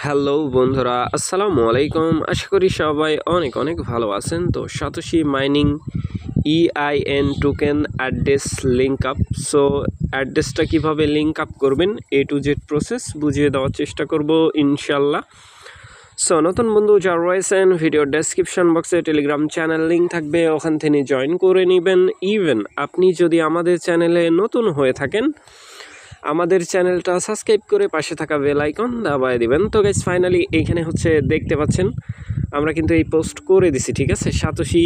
Hello বন্ধুরা, আসসালামু আলাইকুম। আশা করি সবাই অনেক অনেক ভালো আছেন। তো satoshi mining EIN token address link up. So অ্যাড্রেসটা কীভাবে লিঙ্ক আপ করবেন A to Z প্রসেস বুঝিয়ে দেওয়ার চেষ্টা করব ইনশাল্লাহ। সো নতুন বন্ধু যারা রয়েছেন, ভিডিও ডেসক্রিপশন বক্সে টেলিগ্রাম চ্যানেল লিঙ্ক থাকবে, ওখান থেকে জয়েন করে নেবেন। ইভেন আপনি যদি আমাদের চ্যানেলে নতুন হয়ে থাকেন, আমাদের চ্যানেলটা সাবস্ক্রাইব করে পাশে থাকা বেল আইকন দাবায় দিবেন। তো গাইস ফাইনালি এইখানে দেখতে পাচ্ছেন আমরা কিন্তু এই পোস্ট করে দিছি, ঠিক আছে। সাতোশি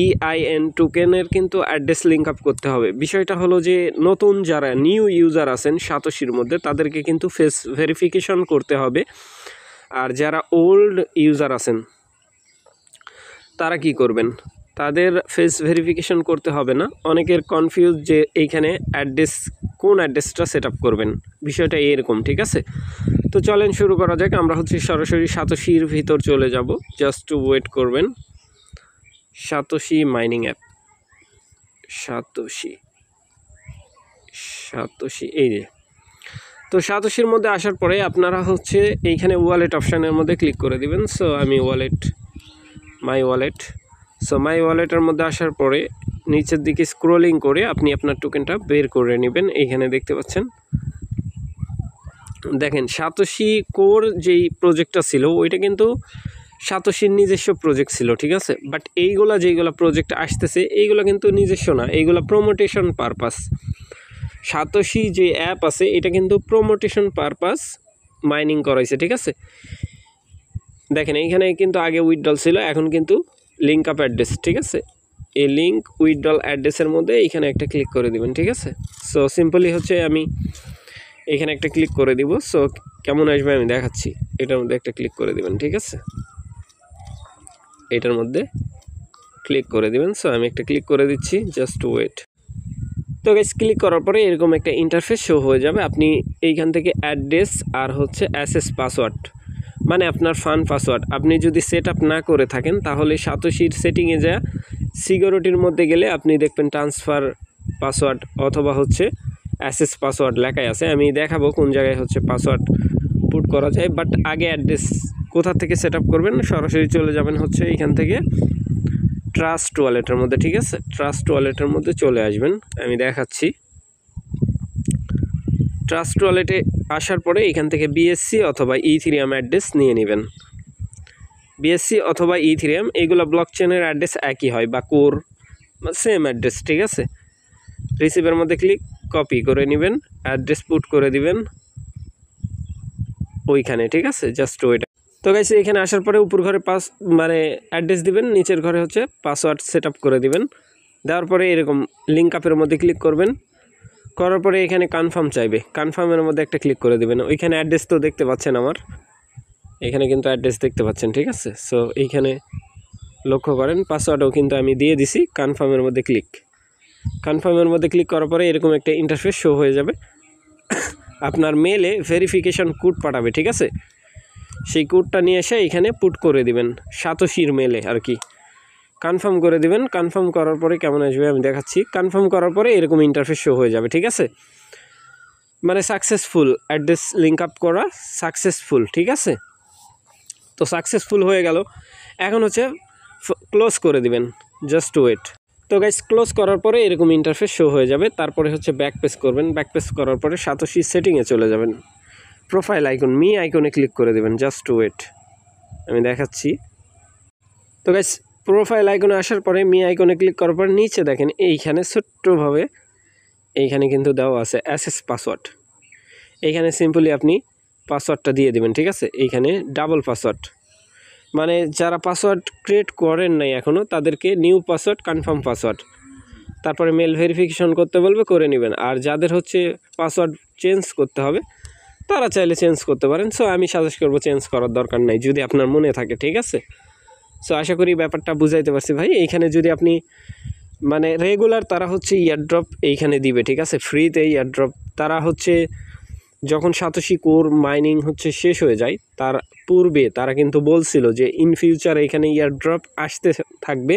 EIN টোকেনের কিন্তু অ্যাড্রেস লিঙ্ক আপ করতে হবে। বিষয়টা হলো যে নতুন যারা নিউ ইউজার আছেন সাতোশির মধ্যে, তাদেরকে কিন্তু ফেস ভেরিফিকেশন করতে হবে। আর যারা ওল্ড ইউজার আছেন তারা কি করবেন, তাদের ফেস ভেরিফিকেশন করতে হবে না। অনেকের কনফিউজ যে এইখানে অ্যাড্রেস কোন অ্যাড্রেসটা সেট আপ করবেন, বিষয়টা এরকম, ঠিক আছে। তো চলেন শুরু করা যাক। আমরা সরাসরি সাতোশির ভিতর চলে যাব, জাস্ট টু ওয়েট করবেন। সাতোশি মাইনিং অ্যাপ, সাতোশি এই যে। তো সাতোশির মধ্যে আসার পরে আপনারা এইখানে ওয়ালেট অপশানের মধ্যে ক্লিক করে দিবেন। সো আমি মাই ওয়ালেটের মধ্যে আসার পরে নিচের দিকে স্ক্রলিং করে আপনি আপনার টোকেনটা বের করে নেবেন। এইখানে দেখতে পাচ্ছেন, দেখেন সাতোশি কোর যেই প্রজেক্টটা ছিল ওইটা কিন্তু সাতোশির নিজস্ব প্রজেক্ট ছিল, ঠিক আছে। বাট যেইগুলা প্রজেক্ট আসতেছে এইগুলো কিন্তু নিজস্ব না, এইগুলো প্রমোটেশন পারপাস। সাতোশি যে অ্যাপ আছে এটা কিন্তু প্রমোটেশন পারপাস মাইনিং করাইছে, ঠিক আছে। দেখেন এইখানে কিন্তু আগে উইথড্রল ছিল, এখন কিন্তু লিঙ্ক আপ অ্যাড্রেস, ঠিক আছে। এই লিঙ্ক উইথড্রল অ্যাড্রেসের মধ্যে এইখানে একটা ক্লিক করে দিবেন, ঠিক আছে। সো সিম্পলি আমি এইখানে একটা ক্লিক করে দিব। সো কেমন আসবে আমি দেখাচ্ছি। এটার মধ্যে একটা ক্লিক করে দিবেন, ঠিক আছে। এটার মধ্যে ক্লিক করে দিবেন। সো আমি একটা ক্লিক করে দিচ্ছি, জাস্ট ওয়েট। তো গাইস ক্লিক করার পরে এরকম একটা ইন্টারফেস শো হয়ে যাবে। আপনি এইখান থেকে অ্যাড্রেস আর অ্যাসেস পাসওয়ার্ড, মানে আপনার ফান্ড পাসওয়ার্ড আপনি যদি সেট আপ না করে থাকেন, তাহলে সাতোশির সেটিংয়ে যা সিকিউরিটির মধ্যে গেলে আপনি দেখবেন ট্রান্সফার পাসওয়ার্ড অথবা অ্যাসেস পাসওয়ার্ড লেখাই আছে। আমি দেখাবো কোন জায়গায় পাসওয়ার্ড পুট করা যায়। বাট আগে অ্যাড্রেস কোথা থেকে সেট আপ করবেন, সরাসরি চলে যাবেন এইখান থেকে ট্রাস্ট ওয়ালেটের মধ্যে, ঠিক আছে। ট্রাস্ট ওয়ালেটের মধ্যে চলে আসবেন, আমি দেখাচ্ছি। ট্রাস্ট ওয়ালেটে আসার পরে এখান থেকে BSC অথবা ইথিরিয়াম অ্যাড্রেস নিয়ে নেবেন। BSC অথবা ইথিরিয়াম এইগুলো ব্লক চেনের অ্যাড্রেস একই হয়, বা কোর সেম অ্যাড্রেস, ঠিক আছে। রিসিভের মধ্যে কপি করে নেবেন, অ্যাড্রেস পুট করে দিবেন ওইখানে, ঠিক আছে। জাস্ট ওইটা। তো গাইস এখানে আসার পরে উপর ঘরে অ্যাড্রেস দিবেন, নিচের ঘরে পাসওয়ার্ড সেট আপ করে দিবেন। দেওয়ার পরে এরকম লিঙ্ক আপের মধ্যে ক্লিক করবেন। করার পরে এখানে কনফার্ম চাইবে, কনফার্মের মধ্যে একটা ক্লিক করে দেবেন। ওইখানে অ্যাড্রেস তো দেখতে পাচ্ছেন, আমার এখানে কিন্তু অ্যাড্রেস দেখতে পাচ্ছেন, ঠিক আছে। সো এইখানে লক্ষ্য করেন, পাসওয়ার্ডও কিন্তু আমি দিয়ে দিছি। কনফার্মের মধ্যে ক্লিক করার পরে এরকম একটা ইন্টারফেস শো হয়ে যাবে। আপনার মেলে ভেরিফিকেশন কোড পাঠাবে, ঠিক আছে। সেই কোডটা নিয়ে এসে এখানে পুট করে দিবেন, সাতোশির মেলে আর কি। কনফার্ম করে দিবেন। কনফার্ম করার পরে কেমন আসবে আমি দেখাচ্ছি। কনফার্ম করার পরে এরকম ইন্টারফেস শো হয়ে যাবে, ঠিক আছে। মানে সাকসেসফুল, অ্যাড্রেস লিঙ্ক আপ করা সাকসেসফুল, ঠিক আছে। তো সাকসেসফুল হয়ে গেল। এখন ক্লোজ করে দিবেন, জাস্ট ওয়েট। তো গাইস ক্লোজ করার পরে এরকম ইন্টারফেস শো হয়ে যাবে। তারপরে ব্যাক পেজ করবেন। ব্যাক পেজ করার পরে সাতোশি সেটিংয়ে চলে যাবেন। প্রোফাইল আইকন, মি আইকনে ক্লিক করে দেবেন, জাস্ট ওয়েট, আমি দেখাচ্ছি। তো গাইস প্রোফাইল আইকনে আসার পরে মি আইকনে ক্লিক করার পর নিচে দেখেন এইখানে ছোট্টভাবে এইখানে কিন্তু দেওয়া আছে অ্যাসেস পাসওয়ার্ড। এইখানে সিম্পলি আপনি পাসওয়ার্ডটা দিয়ে দেবেন, ঠিক আছে। এইখানে ডাবল পাসওয়ার্ড, মানে যারা পাসওয়ার্ড ক্রিয়েট করেন নাই এখনও, তাদেরকে নিউ পাসওয়ার্ড, কনফার্ম পাসওয়ার্ড, তারপরে মেল ভেরিফিকেশন করতে বলবে, করে নেবেন। আর যাদের পাসওয়ার্ড চেঞ্জ করতে হবে তারা চাইলে চেঞ্জ করতে পারেন। সো আমি সাজেস্ট করবো চেঞ্জ করার দরকার নাই যদি আপনার মনে থাকে, ঠিক আছে। সো আশা করি ব্যাপারটা বুঝাইতে পারছি ভাই। এইখানে যদি আপনি রেগুলার, তারা ইয়ারড্রপ এইখানে দিবে, ঠিক আছে, ফ্রিতে ইয়ারড্রপ। তারা যখন সাতোশি কোর মাইনিং শেষ হয়ে যায়, তার পূর্বে তারা কিন্তু বলছিল যে ইন ফিউচার এখানে ইয়ারড্রপ আসতে থাকবে।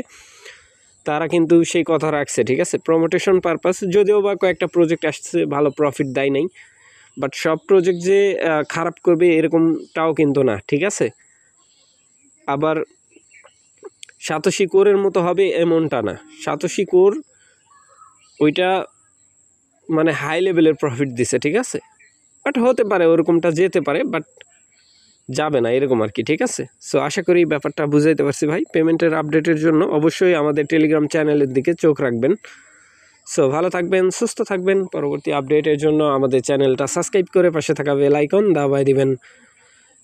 তারা কিন্তু সেই কথা রাখছে, ঠিক আছে। প্রমোটেশন পারপাস, যদিও বা কয়েকটা প্রজেক্ট আসছে ভালো প্রফিট দেয় নাই, বাট সব প্রজেক্ট যে খারাপ করবে এরকমটাও কিন্তু না, ঠিক আছে। আবার সাতোশি কোরের মতো হবে এমনটা না। সাতোশি কোর ওইটা মানে হাই লেভেলের প্রফিট দিছে, ঠিক আছে, বাট হতে পারে ওরকমটা যেতে পারে, বাট যাবে না এরকম আর কি, ঠিক আছে। সো আশা করি ব্যাপারটা বুঝাইতে পারছি ভাই। পেমেন্টের আপডেটের জন্য অবশ্যই আমাদের টেলিগ্রাম চ্যানেলের দিকে চোখ রাখবেন। সো ভালো থাকবেন, সুস্থ থাকবেন। পরবর্তী আপডেটের জন্য আমাদের চ্যানেলটা সাবস্ক্রাইব করে পাশে থাকা বেল আইকন দাবায় দিবেন।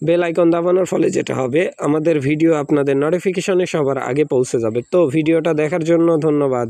বেল আইকন দাবানোর ফলে যেটা হবে, আমাদের ভিডিও আপনাদের নোটিফিকেশনে সবার আগে পৌঁছে যাবে। তো ভিডিওটা দেখার জন্য ধন্যবাদ।